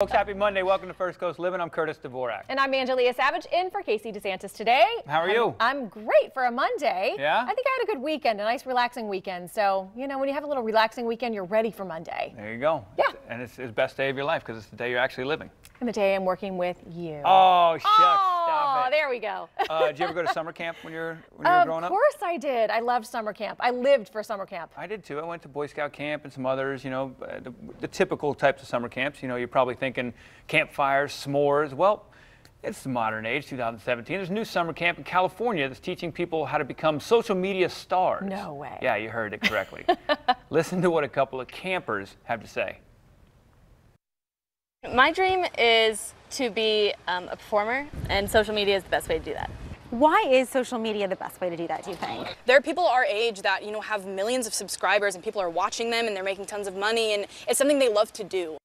Folks, happy Monday. Welcome to First Coast Living. I'm Curtis Dvorak. And I'm Angelia Savage in for Casey DeSantis today. How are you? I'm great for a Monday. Yeah? I think I had a good weekend, a nice relaxing weekend. So, you know, when you have a little relaxing weekend, you're ready for Monday. There you go. Yeah. And it's the best day of your life because it's the day you're actually living. And the day I'm working with you. Oh, shucks. Stop it. There we go. Did you ever go to summer camp when you were growing up? Of course I did. I loved summer camp. I lived for summer camp. I did too. I went to Boy Scout camp and some others, you know, the typical types of summer camps. You know, you're probably thinking campfires, s'mores. Well, it's the modern age, 2017. There's a new summer camp in California that's teaching people how to become social media stars. No way. Yeah, you heard it correctly. Listen to what a couple of campers have to say. My dream is to be a performer, and social media is the best way to do that. Why is social media the best way to do that, do you think? There are people our age that, you know, have millions of subscribers and people are watching them and they're making tons of money, and it's something they love to do.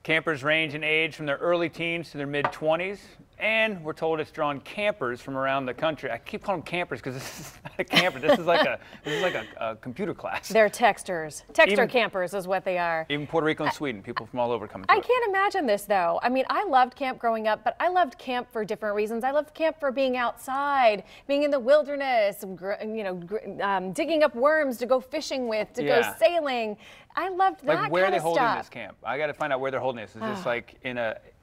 Campers range in age from their early teens to their mid-20s, and we're told it's drawn campers from around the country. I keep calling them campers because this is not a camper. This is like a computer class. They're texters. Campers is what they are. Even Puerto Rico and Sweden, people from all over coming to I it. can't imagine this, though. I mean, I loved camp growing up, but I loved camp for different reasons. I loved camp for being outside, being in the wilderness, digging up worms to go fishing with, to go sailing. I loved that kind of stuff. Like, where are they holding this camp? I got to find out where they're holding this. Is this like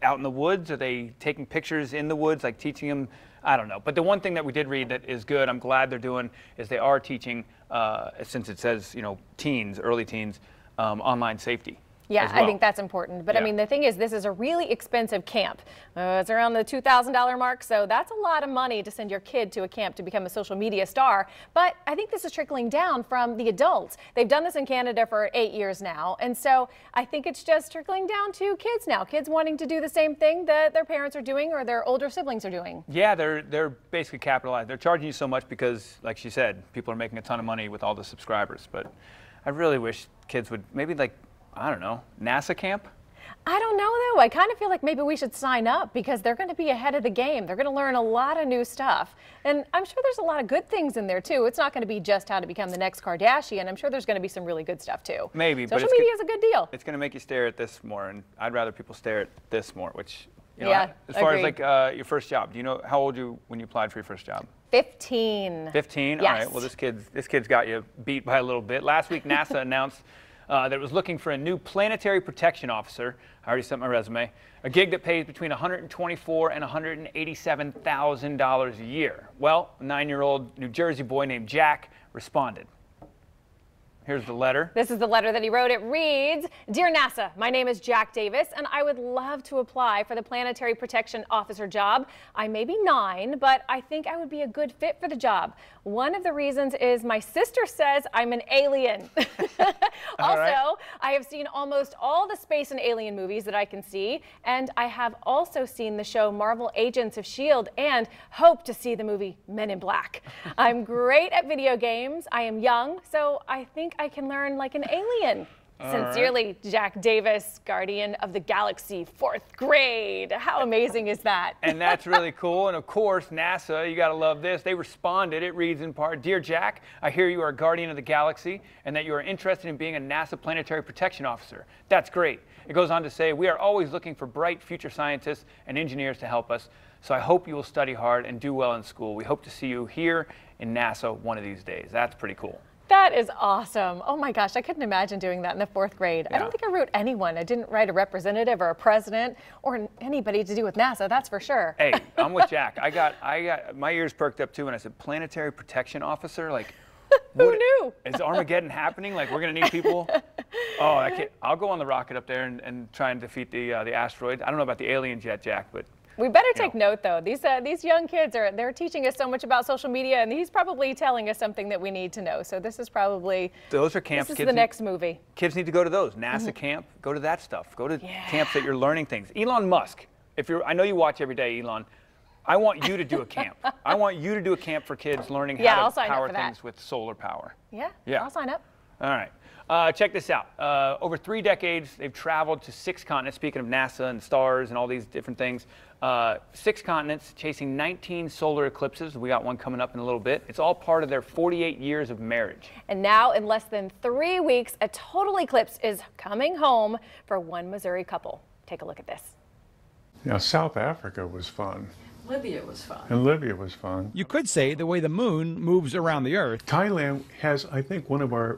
out in the woods? Are they taking pictures in the woods, like teaching them? I don't know. But the one thing that we did read that is good, I'm glad they're doing, is they are teaching, since it says, you know, teens, early teens, online safety. Yeah, well. I think that's important. But Yeah. I mean, the thing is, this is a really expensive camp. It's around the $2,000 mark, so that's a lot of money to send your kid to a camp to become a social media star. But I think this is trickling down from the adults. They've done this in Canada for 8 years now, and so I think it's just trickling down to kids now. Kids wanting to do the same thing that their parents are doing or their older siblings are doing. Yeah, they're basically capitalized. They're charging you so much because, like she said, people are making a ton of money with all the subscribers. But I really wish kids would maybe, like, I don't know, NASA camp? I don't know, though. I kind of feel like maybe we should sign up because they're going to be ahead of the game. They're going to learn a lot of new stuff. And I'm sure there's a lot of good things in there, too. It's not going to be just how to become the next Kardashian. I'm sure there's going to be some really good stuff, too. Maybe, Social media is a good deal. It's going to make you stare at this more, and I'd rather people stare at this more, which, you know, Yeah, as far as agreed. like your first job, do you know how old you when you applied for your first job? 15. 15? Yes. All right, well, this kid's got you beat by a little bit. Last week, NASA announced that it was looking for a new planetary protection officer. I already sent my resume. A gig that pays between $124,000 and $187,000 a year. Well, a 9-year-old New Jersey boy named Jack responded. Here's the letter. This is the letter that he wrote. It reads, "Dear NASA, my name is Jack Davis, and I would love to apply for the Planetary Protection Officer job. I may be 9, but I think I would be a good fit for the job. One of the reasons is my sister says I'm an alien." Also, right. I have seen almost all the space and alien movies that I can see, and I have also seen the show Marvel Agents of S.H.I.E.L.D. and hope to see the movie Men in Black. I'm great at video games. I am young, so I think I can learn like an alien. Sincerely, Jack Davis, Guardian of the Galaxy, 4th grade. How amazing is that? And that's really cool. And of course, NASA, you got to love this. They responded. It reads in part, "Dear Jack, I hear you are a Guardian of the Galaxy and that you are interested in being a NASA Planetary Protection Officer. That's great." It goes on to say, "We are always looking for bright future scientists and engineers to help us. So I hope you will study hard and do well in school. We hope to see you here in NASA one of these days." That's pretty cool. That is awesome. Oh my gosh, I couldn't imagine doing that in the 4th grade. Yeah. I don't think I wrote anyone. I didn't write a representative or a president or anybody to do with NASA, that's for sure. Hey, I'm with Jack. I got my ears perked up too when I said Planetary Protection Officer. Like, Who knew? Is Armageddon happening? Like, we're gonna need people? Oh, I'll go on the rocket up there and try and defeat the asteroid. I don't know about the aliens yet, Jack, but We better take note, though. These young kids they're teaching us so much about social media, and he's probably telling us something that we need to know. So this is probably those are camps. This is the next movie. Kids need to go to those. NASA camp. Go to that stuff. Go to camps that you're learning things. Elon Musk. I know you watch every day, Elon. I want you to do a camp. I want you to do a camp for kids learning how to power things with solar power. Yeah, Yeah. I'll sign up. All right. Check this out. Over 3 decades, they've traveled to 6 continents, speaking of NASA and stars and all these different things. 6 continents, chasing 19 solar eclipses. We got one coming up in a little bit. It's all part of their 48 years of marriage. And now, in less than 3 weeks, a total eclipse is coming home for one Missouri couple. Take a look at this. Yeah, South Africa was fun. Libya was fun. And Libya was fun. You could say the way the moon moves around the Earth Thailand has, I think, one of our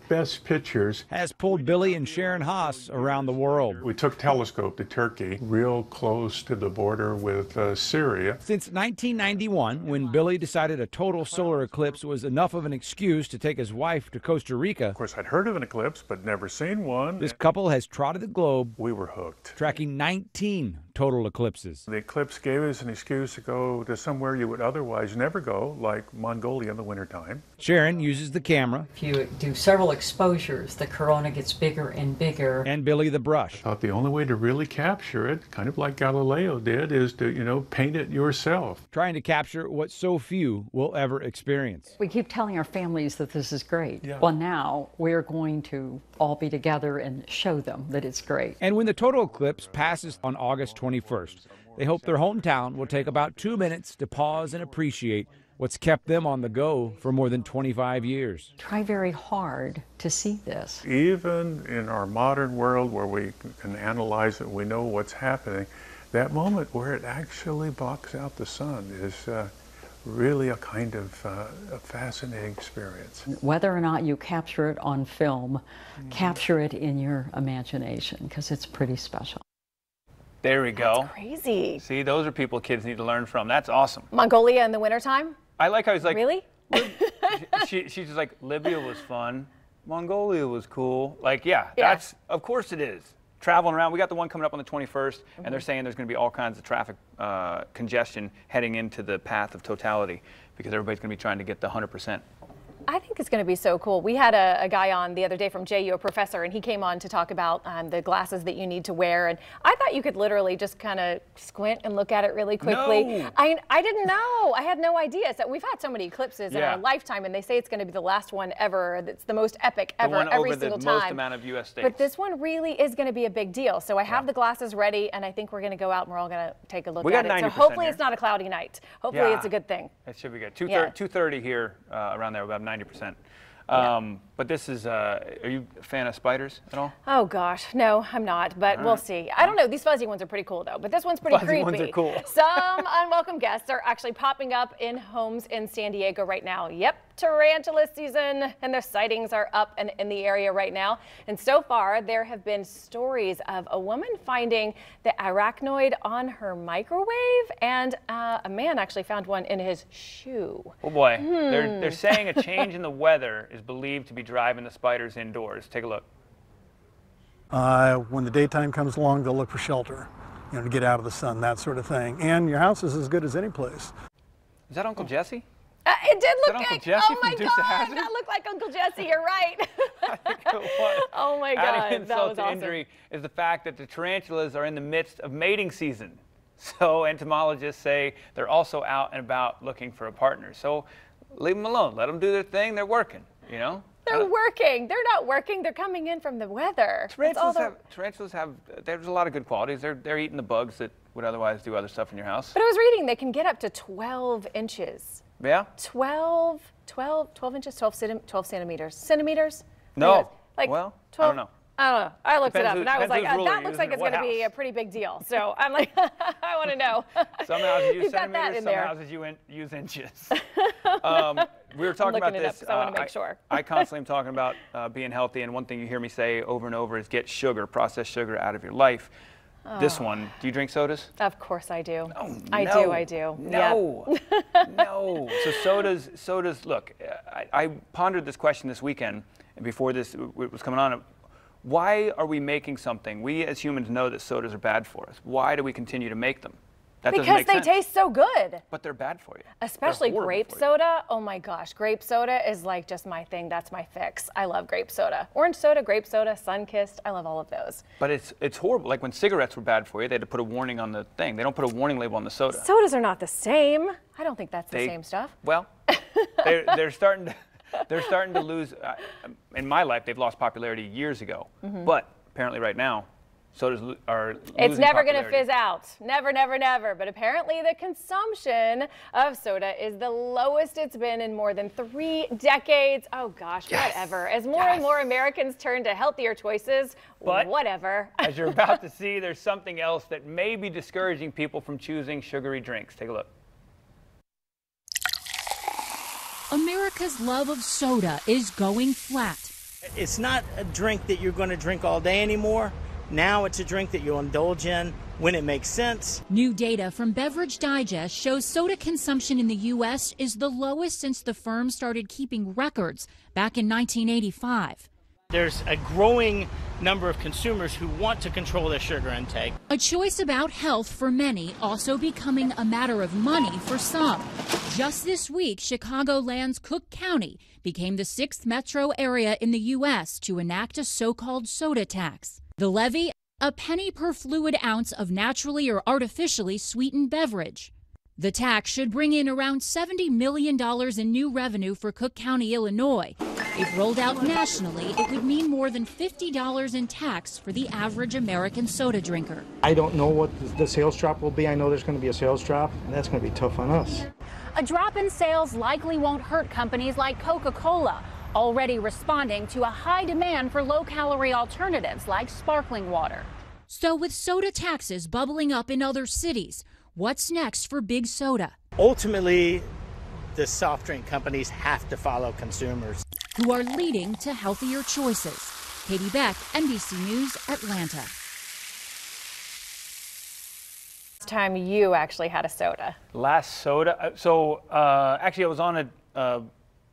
best pictures. has pulled Billy and Sharon Haas around the world. We took telescope to Turkey, real close to the border with Syria. Since 1991, when Billy decided a total solar eclipse was enough of an excuse to take his wife to Costa Rica, Of course, I'd heard of an eclipse, but never seen one. this couple has trotted the globe, We were hooked. tracking 19 total eclipses. The eclipse gave us an excuse to go to somewhere you would otherwise never go, like Mongolia in the wintertime. Sharon uses the camera, If you do several exposures, the corona gets bigger and bigger. and Billy the brush. Thought the only way to really capture it, kind of like Galileo did, is to, paint it yourself. Trying to capture what so few will ever experience. We keep telling our families that this is great. Yeah. Well, now we're going to all be together and show them that it's great. And when the total eclipse passes on August 21st, they hope their hometown will take about 2 minutes to pause and appreciate what's kept them on the go for more than 25 years. Try very hard to see this. Even in our modern world where we can analyze it, we know what's happening, that moment where it actually blocks out the sun is really a kind of a fascinating experience. Whether or not you capture it on film, capture it in your imagination, because it's pretty special. There we go. Crazy. See, those are people kids need to learn from. That's awesome. Mongolia in the wintertime? I like how he's like, Really? she's just like, Libya was fun. Mongolia was cool. Like, yeah, Yeah. that's, of course it is. Traveling around, we got the one coming up on the 21st, and they're saying there's going to be all kinds of traffic congestion heading into the path of totality because everybody's going to be trying to get the 100%. I think it's going to be so cool. We had a guy on the other day from JU, a professor, and he came on to talk about the glasses that you need to wear. And I thought you could literally just kind of squint and look at it really quickly. No. I didn't know. I had no idea. So we've had so many eclipses in Yeah. our lifetime, and they say it's going to be the last one ever. It's the most epic The ever one every over the single most time. amount of U.S. states. But this one really is going to be a big deal. So I have the glasses ready, and I think we're going to go out and we're all going to take a look We at got it. So 90% hopefully here. it's not a cloudy night. Hopefully Yeah. it's a good thing. That should be good. Yeah. 2:30 here, around there, about 90%. But this is, are you a fan of spiders at all? Oh gosh, no, I'm not, but we'll see. I don't know, these fuzzy ones are pretty cool though, but this one's pretty Fuzzy creepy. ones are cool. Some unwelcome guests are actually popping up in homes in San Diego right now. Yep, tarantula season, and their sightings are up and in the area right now. And so far, there have been stories of a woman finding the arachnoid on her microwave, and a man actually found one in his shoe. Oh boy, they're saying a change in the weather is believed to be driving the spiders indoors. Take a look. When the daytime comes along, they'll look for shelter, to get out of the sun, that sort of thing. And your house is as good as any place. Is that Uncle Jesse? It did look Uncle like, Jesse oh my from Dukes of God, Hazzard? that looked like Uncle Jesse, you're right. Oh my Adding God, that insult was to awesome. injury is the fact that the tarantulas are in the midst of mating season. So entomologists say they're also out and about looking for a partner. So leave them alone. Let them do their thing. They're working, They're working. They're not working. They're coming in from the weather. Tarantulas have, there's a lot of good qualities. They're eating the bugs that would otherwise do other stuff in your house. But I was reading they can get up to 12 inches. Yeah? 12 inches, 12 centimeters. Centimeters? No. Like well, 12, I don't know. I don't know. I looked Depends it up, who- and I was depends like, whose ruler that you're looks like using it's at going to what be a house. pretty big deal. So I'm like, I want to know. Some houses use You've got that centimeters, in some there. houses use inches. We were talking about looking it up this. 'cause I wanna make sure. I constantly am talking about being healthy, and one thing you hear me say over and over is get sugar, processed sugar out of your life. This one, do you drink sodas? Of course I do. Oh, I no. do. No, no. So sodas. Look, I pondered this question this weekend, and before this was coming on. Why are we making something? We as humans know that sodas are bad for us. Why do we continue to make them? That doesn't Because make they sense. taste so good. But they're bad for you. Especially They're horrible grape for you. soda. Oh my gosh, grape soda is like just my thing. That's my fix. I love grape soda. Orange soda, grape soda, Sunkist. I love all of those. But it's horrible. Like when cigarettes were bad for you, they had to put a warning on the thing. They don't put a warning label on the soda. Sodas are not the same. I don't think that's the same stuff. Well, they're starting to. They're starting to lose. In my life, they've lost popularity years ago. But apparently right now, sodas are losing It's never going to popularity. fizz out. Never, never, never. But apparently the consumption of soda is the lowest it's been in more than 3 decades. Oh gosh, whatever. As more and more Americans turn to healthier choices, But whatever. as you're about to see, there's something else that may be discouraging people from choosing sugary drinks. Take a look. America's love of soda is going flat. It's not a drink that you're going to drink all day anymore. Now it's a drink that you'll indulge in when it makes sense. New data from Beverage Digest shows soda consumption in the U.S. is the lowest since the firm started keeping records back in 1985. There's a growing number of consumers who want to control their sugar intake. A choice about health for many, also becoming a matter of money for some. Just this week, Chicagoland's Cook County became the 6th metro area in the U.S. to enact a so-called soda tax. The levy, a penny per fluid ounce of naturally or artificially sweetened beverage. The tax should bring in around $70 million in new revenue for Cook County, Illinois. If rolled out nationally, it would mean more than $50 in tax for the average American soda drinker. I don't know what the sales drop will be. I know there's going to be a sales drop, and that's going to be tough on us. A drop in sales likely won't hurt companies like Coca-Cola, already responding to a high demand for low-calorie alternatives like sparkling water. So with soda taxes bubbling up in other cities, what's next for Big Soda? Ultimately, the soft drink companies have to follow consumers. Who are leading to healthier choices. Katie Beck, NBC News, Atlanta. Last time you actually had a soda. Last soda. Actually, I was on a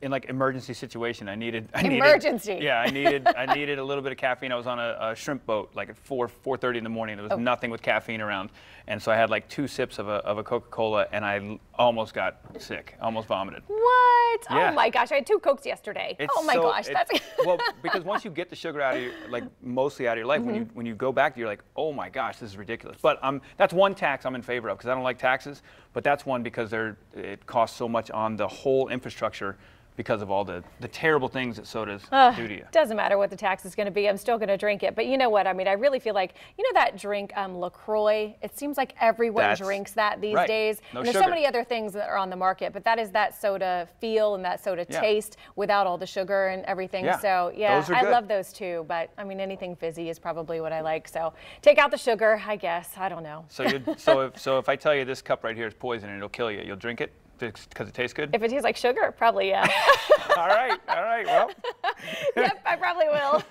in like emergency situation. I needed Emergency. Yeah, I needed a little bit of caffeine. I was on a shrimp boat like at 4:30 in the morning. There was nothing with caffeine around, and so I had like 2 sips of a Coca-Cola, and I almost got sick, almost vomited. What? Yeah. Oh my gosh, I had 2 Cokes yesterday. It's oh my gosh, that's well, because once you get the sugar out of your, like mostly out of your life, when you go back, you're like, oh my gosh, this is ridiculous. But that's one tax I'm in favor of because I don't like taxes. But that's one because it costs so much on the whole infrastructure because of all the terrible things that sodas do to you. Doesn't matter what the tax is going to be. I'm still going to drink it. But you know what? I mean, I really feel like, you know that drink, LaCroix? It seems like everyone drinks that these days. No and there's sugar. so many other things that are on the market, but that is that soda feel and that soda taste without all the sugar and everything. Yeah. So yeah, Those are I good. love those too. But I mean, anything fizzy is probably what I like. So take out the sugar, I guess. I don't know. So if I tell you this cup right here is poison and it'll kill you, you'll drink it because it tastes good? If it tastes like sugar, probably yeah. All right. Well. Yep, I probably will.